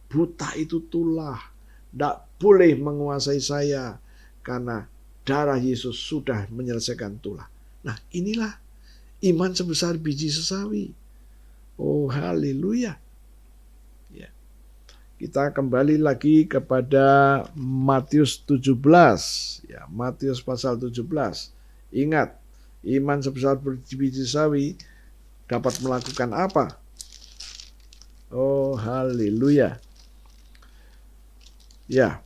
Buta itu tulah. Tidak boleh menguasai saya. Karena darah Yesus sudah menyelesaikan tulah. Nah, inilah iman sebesar biji sesawi. Oh, haleluya. Ya. Kita kembali lagi kepada Matius 17. Ya, Matius pasal 17. Ingat, iman sebesar biji sawi dapat melakukan apa? Oh, haleluya. Ya.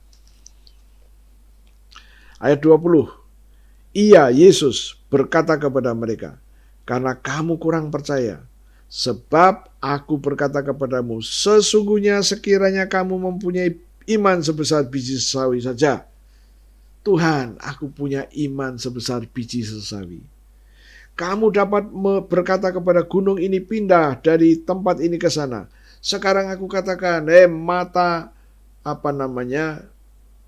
Ayat 20. Ia, Yesus, berkata kepada mereka, karena kamu kurang percaya, sebab aku berkata kepadamu, sesungguhnya sekiranya kamu mempunyai iman sebesar biji sawi saja, Tuhan, aku punya iman sebesar biji sesawi. Kamu dapat berkata kepada gunung ini pindah dari tempat ini ke sana. Sekarang aku katakan, mata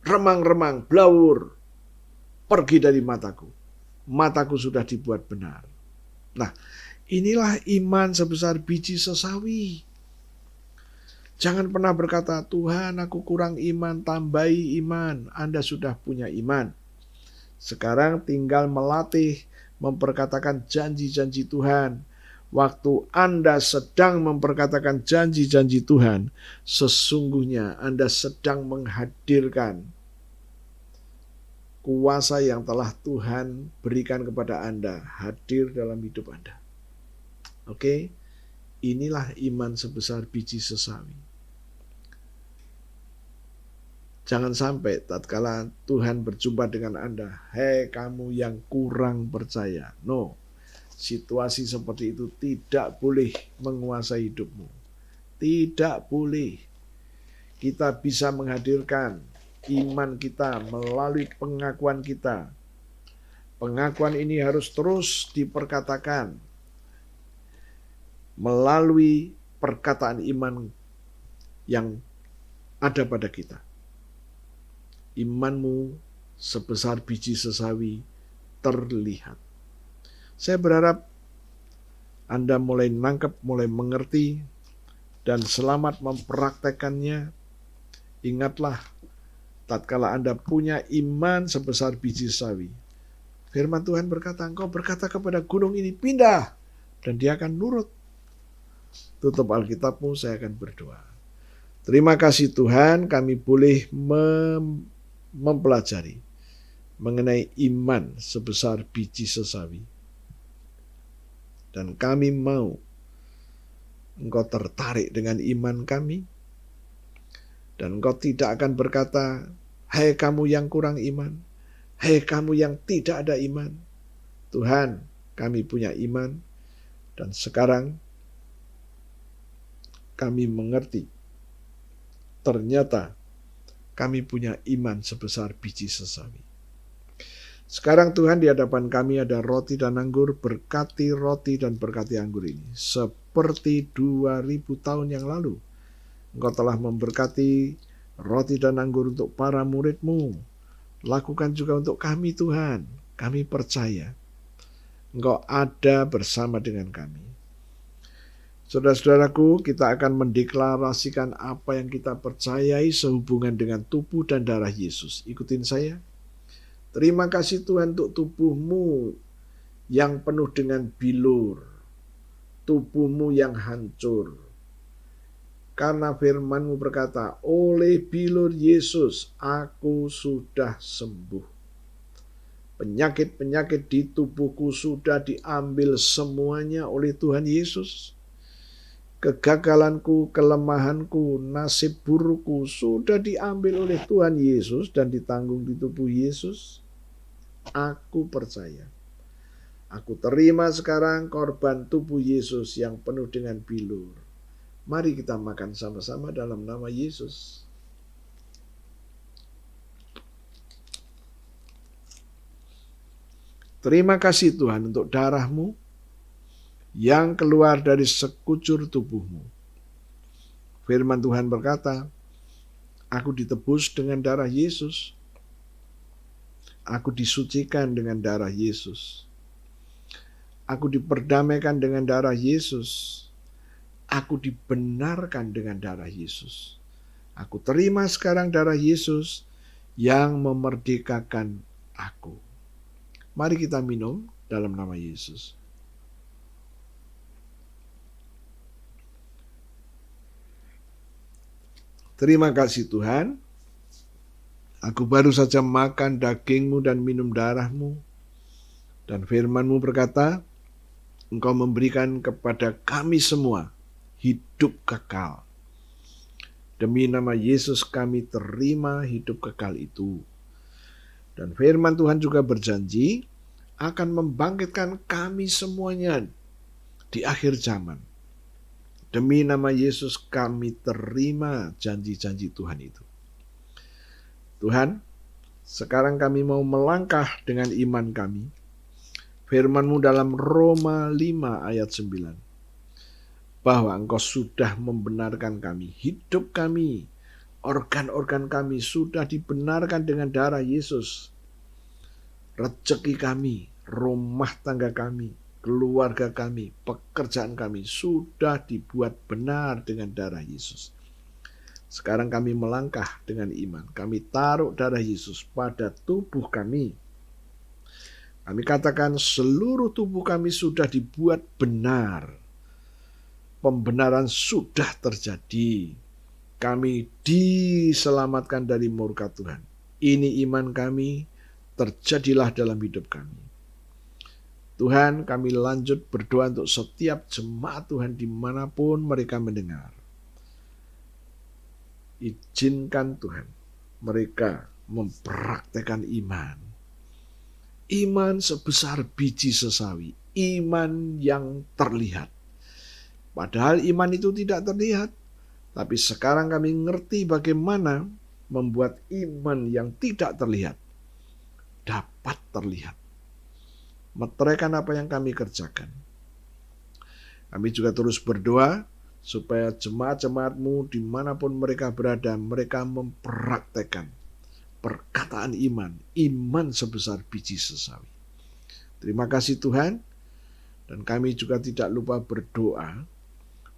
remang-remang, blawur, pergi dari mataku. Mataku sudah dibuat benar. Nah, inilah iman sebesar biji sesawi. Jangan pernah berkata, Tuhan, aku kurang iman, tambahi iman. Anda sudah punya iman. Sekarang tinggal melatih memperkatakan janji-janji Tuhan. waktu Anda sedang memperkatakan janji-janji Tuhan, sesungguhnya Anda sedang menghadirkan kuasa yang telah Tuhan berikan kepada Anda hadir dalam hidup Anda. Oke, inilah iman sebesar biji sesawi. Jangan sampai tatkala Tuhan berjumpa dengan Anda, hei kamu yang kurang percaya. No, situasi seperti itu tidak boleh menguasai hidupmu. Tidak boleh. Kita bisa menghadirkan iman kita melalui pengakuan kita. Pengakuan ini harus terus diperkatakan melalui perkataan iman yang ada pada kita. Imanmu sebesar biji sesawi terlihat. Saya berharap Anda mulai nangkep, mulai mengerti, dan selamat mempraktekannya. Ingatlah, tatkala Anda punya iman sebesar biji sawi, firman Tuhan berkata, engkau berkata kepada gunung ini, pindah, dan dia akan nurut. Tutup Alkitabmu, saya akan berdoa. Terima kasih Tuhan, kami boleh mempelajari mengenai iman sebesar biji sesawi. Dan kami mau engkau tertarik dengan iman kami. Dan engkau tidak akan berkata, hei kamu yang kurang iman, hei kamu yang tidak ada iman. Tuhan, kami punya iman. Dan sekarang kami mengerti, ternyata kami punya iman sebesar biji sesawi. Sekarang Tuhan, di hadapan kami ada roti dan anggur, berkati roti dan berkati anggur ini. Seperti 2000 tahun yang lalu, Engkau telah memberkati roti dan anggur untuk para murid-Mu. Lakukan juga untuk kami Tuhan. Kami percaya Engkau ada bersama dengan kami. Saudara-saudaraku, kita akan mendeklarasikan apa yang kita percayai sehubungan dengan tubuh dan darah Yesus. Ikutin saya. Terima kasih Tuhan untuk tubuh-Mu yang penuh dengan bilur, tubuh-Mu yang hancur. Karena firman-Mu berkata, oleh bilur Yesus aku sudah sembuh. Penyakit-penyakit di tubuhku sudah diambil semuanya oleh Tuhan Yesus. Kegagalanku, kelemahanku, nasib burukku sudah diambil oleh Tuhan Yesus dan ditanggung di tubuh Yesus. Aku percaya. Aku terima sekarang korban tubuh Yesus yang penuh dengan bilur. Mari kita makan sama-sama dalam nama Yesus. Terima kasih Tuhan untuk darah-Mu yang keluar dari sekujur tubuh-Mu. Firman Tuhan berkata, aku ditebus dengan darah Yesus. Aku disucikan dengan darah Yesus. Aku diperdamaikan dengan darah Yesus. Aku dibenarkan dengan darah Yesus. Aku terima sekarang darah Yesus yang memerdekakan aku. Mari kita minum dalam nama Yesus. Terima kasih Tuhan. Aku baru saja makan daging-Mu dan minum darah-Mu. Dan firman-Mu berkata, Engkau memberikan kepada kami semua hidup kekal. Demi nama Yesus kami terima hidup kekal itu. Dan firman Tuhan juga berjanji akan membangkitkan kami semuanya di akhir zaman. Demi nama Yesus kami terima janji-janji Tuhan itu. Tuhan, sekarang kami mau melangkah dengan iman kami. Firman-Mu dalam Roma 5 ayat 9. Bahwa Engkau sudah membenarkan kami. Hidup kami, organ-organ kami sudah dibenarkan dengan darah Yesus. Rezeki kami, rumah tangga kami, keluarga kami, pekerjaan kami sudah dibuat benar dengan darah Yesus. Sekarang kami melangkah dengan iman. Kami taruh darah Yesus pada tubuh kami. Kami katakan seluruh tubuh kami sudah dibuat benar Pembenaran sudah terjadi. Kami diselamatkan dari murka Tuhan. Ini iman kami, terjadilah dalam hidup kami. Tuhan, kami lanjut berdoa untuk setiap jemaat Tuhan dimanapun mereka mendengar. Izinkan Tuhan mereka mempraktekkan iman. Iman sebesar biji sesawi, iman yang terlihat. Padahal iman itu tidak terlihat. Tapi sekarang kami ngerti bagaimana membuat iman yang tidak terlihat dapat terlihat. Meteraikan apa yang kami kerjakan. Kami juga terus berdoa supaya jemaat-jemaat-Mu dimanapun mereka berada, mereka mempraktekkan perkataan iman, iman sebesar biji sesawi. Terima kasih Tuhan, dan kami juga tidak lupa berdoa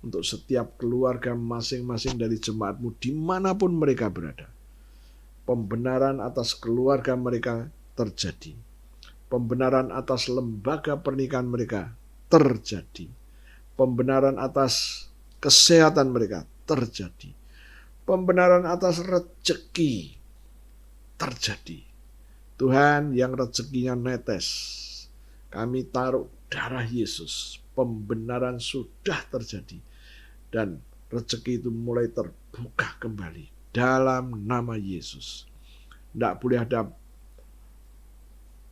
untuk setiap keluarga masing-masing dari jemaat-Mu dimanapun mereka berada. Pembenaran atas keluarga mereka terjadi. Pembenaran atas lembaga pernikahan mereka terjadi. Pembenaran atas kesehatan mereka terjadi. Pembenaran atas rezeki terjadi. Tuhan, yang rezekinya netes, kami taruh darah Yesus. Pembenaran sudah terjadi. Dan rezeki itu mulai terbuka kembali dalam nama Yesus. Tidak boleh ada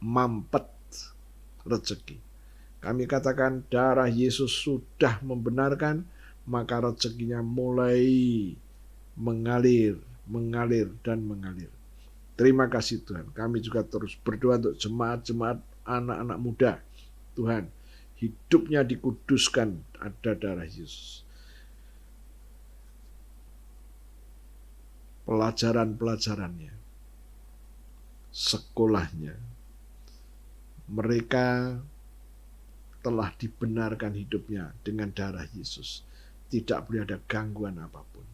mampet rezeki. Kami katakan darah Yesus sudah membenarkan, maka rezekinya mulai mengalir, dan mengalir. Terima kasih Tuhan. Kami juga terus berdoa untuk jemaat-jemaat anak-anak muda. Tuhan, hidupnya dikuduskan, ada darah Yesus. Pelajaran-pelajarannya, sekolahnya, mereka telah dibenarkan hidupnya dengan darah Yesus. Tidak boleh ada gangguan apapun.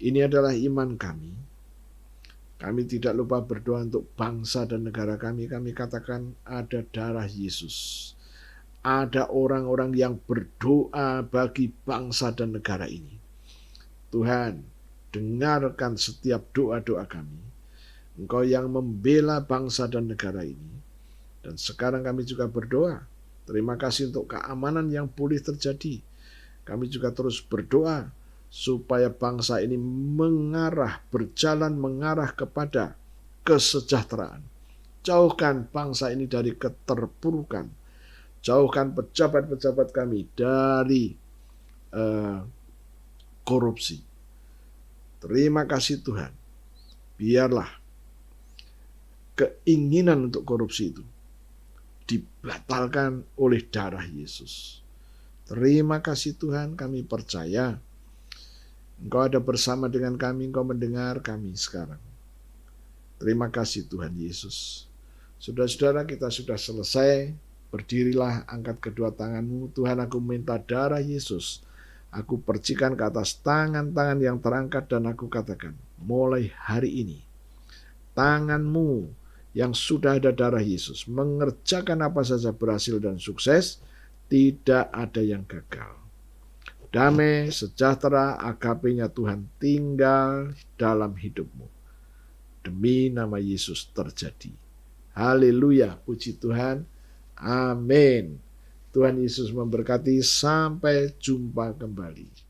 Ini adalah iman kami. Kami tidak lupa berdoa untuk bangsa dan negara kami. Kami katakan ada darah Yesus. Ada orang-orang yang berdoa bagi bangsa dan negara ini. Tuhan, dengarkan setiap doa-doa kami. Engkau yang membela bangsa dan negara ini. Dan sekarang kami juga berdoa. Terima kasih untuk keamanan yang pulih terjadi. Kami juga terus berdoa supaya bangsa ini berjalan mengarah kepada kesejahteraan. Jauhkan bangsa ini dari keterpurukan. Jauhkan pejabat-pejabat kami dari korupsi. Terima kasih Tuhan. Biarlah keinginan untuk korupsi itu dibatalkan oleh darah Yesus. Terima kasih Tuhan, kami percaya Engkau ada bersama dengan kami, Engkau mendengar kami sekarang. Terima kasih Tuhan Yesus. Saudara-saudara, kita sudah selesai. Berdirilah, angkat kedua tanganmu. Tuhan, aku minta darah Yesus. Aku percikan ke atas tangan-tangan yang terangkat dan aku katakan, mulai hari ini, tanganmu yang sudah ada darah Yesus, mengerjakan apa saja berhasil dan sukses, tidak ada yang gagal. Damai, sejahtera, agape-nya Tuhan tinggal dalam hidupmu. Demi nama Yesus terjadi. Haleluya, puji Tuhan. Amin. Tuhan Yesus memberkati, sampai jumpa kembali.